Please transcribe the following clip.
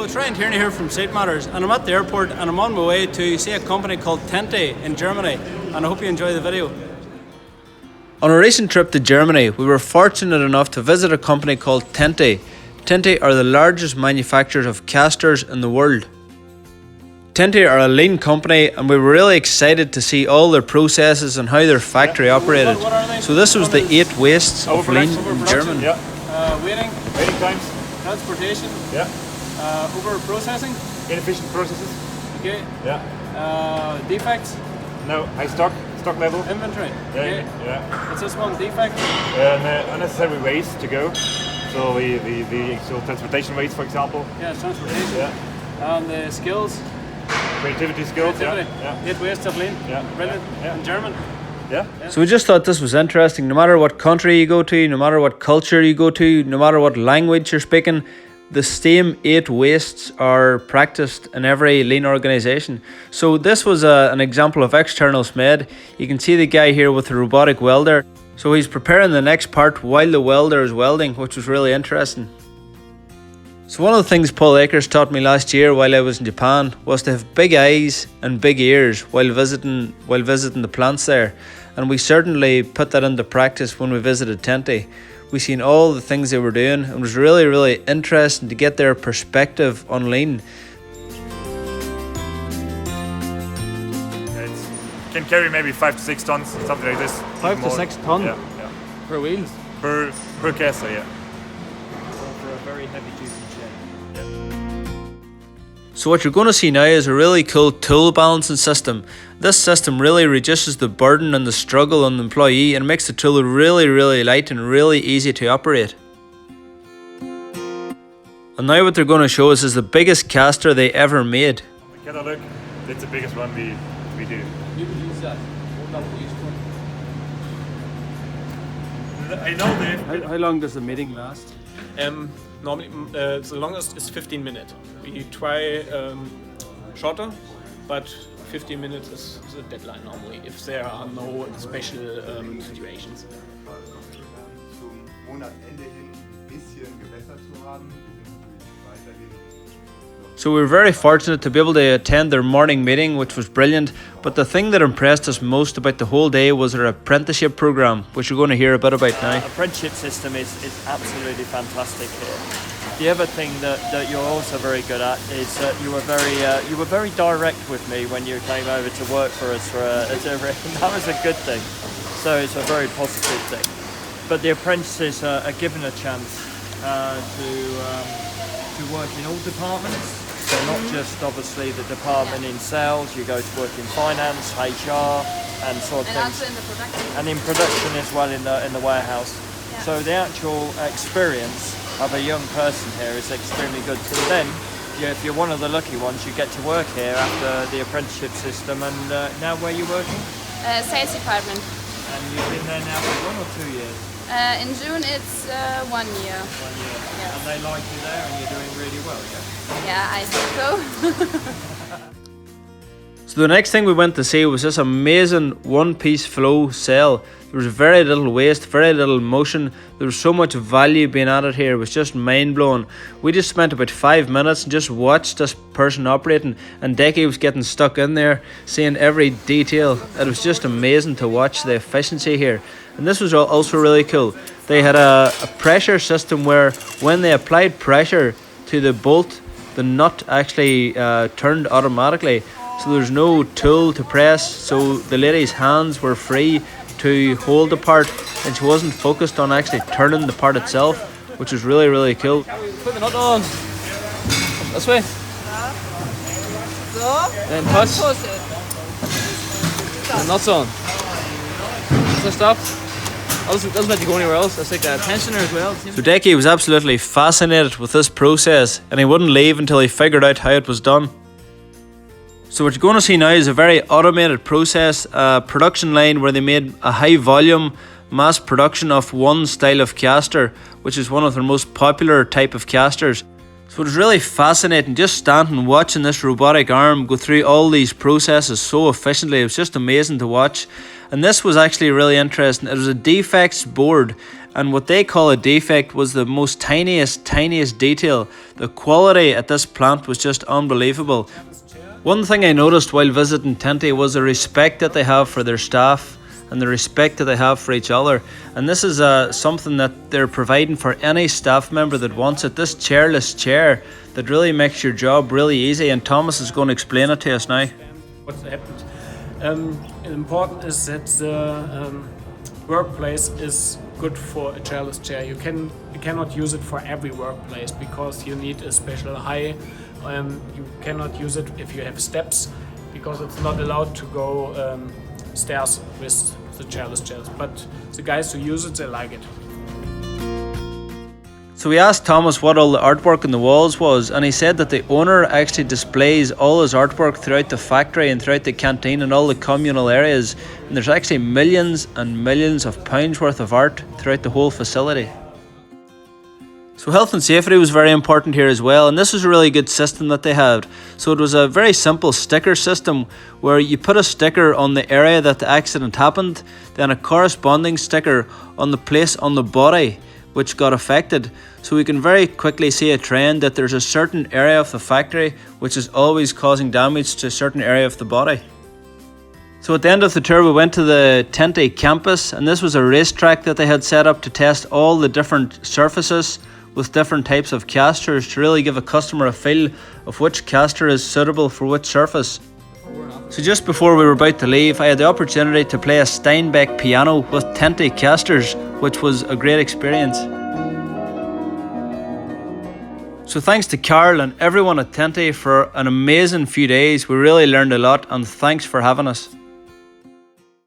So it's Ryan Tierney here from Site Matters, and I'm at the airport and I'm on my way to see a company called Tente in Germany, and I hope you enjoy the video. On a recent trip to Germany, we were fortunate enough to visit a company called Tente. Tente are the largest manufacturers of castors in the world. Tente are a lean company, and we were really excited to see all their processes and how their factory operated. What are they? So this was the 8 wastes of lean in German. Yeah. Waiting times. transportation, Yeah. over processing, Inefficient processes. okay, Yeah. defects, No. High stock level. inventory, Yeah. okay. Yeah. What's this one? Defect, And unnecessary waste to go. So the actual transportation waste, for example. yeah, transportation, Yeah. and the skills, Creativity skills. creativity, Yeah. 8 wastes of lean, Yeah. brilliant, Yeah. in German. Yeah. So we just thought this was interesting. No matter what country you go to, no matter what culture you go to, no matter what language you're speaking, the same 8 wastes are practiced in every lean organization. So this was an example of externals made. You can see the guy here with the robotic welder. So he's preparing the next part while the welder is welding, which was really interesting. So one of the things Paul Akers taught me last year while I was in Japan was to have big eyes and big ears while visiting the plants there. And we certainly put that into practice when we visited Tente. We seen all the things they were doing, and it was really, really interesting to get their perspective on lean. It can carry maybe 5 to 6 tons, something like this. 5 to More. 6 tons? Yeah. Per wheel? Per caster, yeah. For a very heavy duty shed. So what you're going to see now is a really cool tool balancing system. This system really reduces the burden and the struggle on the employee and makes the tool really, really light and really easy to operate. And now what they're going to show us is the biggest caster they ever made. The catalog, that's the biggest one we do. You can use that. I know How long does the meeting last? Normally, the longest is 15 minutes. We try shorter, but 15 minutes is the deadline normally, if there are no special situations. Zum Monatsende hin ein bisschen gebessert zu haben. Wir sind natürlich weiterhin. So we were very fortunate to be able to attend their morning meeting, which was brilliant. But the thing that impressed us most about the whole day was their apprenticeship program, which you're going to hear a bit about now. Apprenticeship system is absolutely fantastic here. The other thing that you're also very good at is that you were very direct with me when you came over to work for us that was a good thing. So it's a very positive thing. But the apprentices are given a chance to work in all departments. So not just obviously the department in sales, you go to work in finance, HR, and sort of And things. also in the production. And in production as well in the warehouse. Yeah. So the actual experience of a young person here is extremely good. So then, if you're one of the lucky ones, you get to work here after the apprenticeship system. And now where are you working? Sales department. And you've been there now for 1 or 2 years? In June it's 1 year. 1 year. Yes. And they like you there and you're doing really well, yeah? Yeah, I think so. So the next thing we went to see was this amazing one-piece flow cell. There was very little waste, very little motion. There was so much value being added here. It was just mind-blowing. We just spent about 5 minutes and just watched this person operating, and Decky was getting stuck in there, seeing every detail. It was just amazing to watch the efficiency here. And this was also really cool. They had a pressure system where when they applied pressure to the bolt, the nut actually turned automatically. So there's no tool to press, so the lady's hands were free to hold the part, and she wasn't focused on actually turning the part itself, which was really, really cool. Put the nut on. This way. So, Then push. push it. The nut's on. So stop. Doesn't let you go anywhere else. That's like a tensioner as well. So Decky was absolutely fascinated with this process, and he wouldn't leave until he figured out how it was done. So what you're going to see now is a very automated process, a production line where they made a high volume mass production of one style of caster, which is one of their most popular type of casters. So it was really fascinating just standing and watching this robotic arm go through all these processes so efficiently. It was just amazing to watch. And this was actually really interesting. It was a defects board, and what they call a defect was the most tiniest detail. The quality at this plant was just unbelievable. One thing I noticed while visiting Tente was the respect that they have for their staff and the respect that they have for each other, and this is something that they're providing for any staff member that wants it. This chairless chair that really makes your job really easy, and Thomas is going to explain it to us now. What happened? Important is that the workplace is good for a chairless chair. You cannot use it for every workplace because you need a special high. You cannot use it if you have steps because it's not allowed to go stairs with the chairless chairs. But the guys who use it, they like it. So we asked Thomas what all the artwork on the walls was, and he said that the owner actually displays all his artwork throughout the factory and throughout the canteen and all the communal areas, and there's actually millions and millions of pounds worth of art throughout the whole facility. So health and safety was very important here as well, and this was a really good system that they had. So it was a very simple sticker system where you put a sticker on the area that the accident happened, then a corresponding sticker on the place on the body which got affected. So we can very quickly see a trend that there's a certain area of the factory which is always causing damage to a certain area of the body. So at the end of the tour we went to the Tente campus, and this was a racetrack that they had set up to test all the different surfaces with different types of castors to really give a customer a feel of which castor is suitable for which surface. So just before we were about to leave, I had the opportunity to play a Steinbeck piano with Tente castors, which was a great experience. So thanks to Carl and everyone at Tente for an amazing few days. We really learned a lot, and thanks for having us.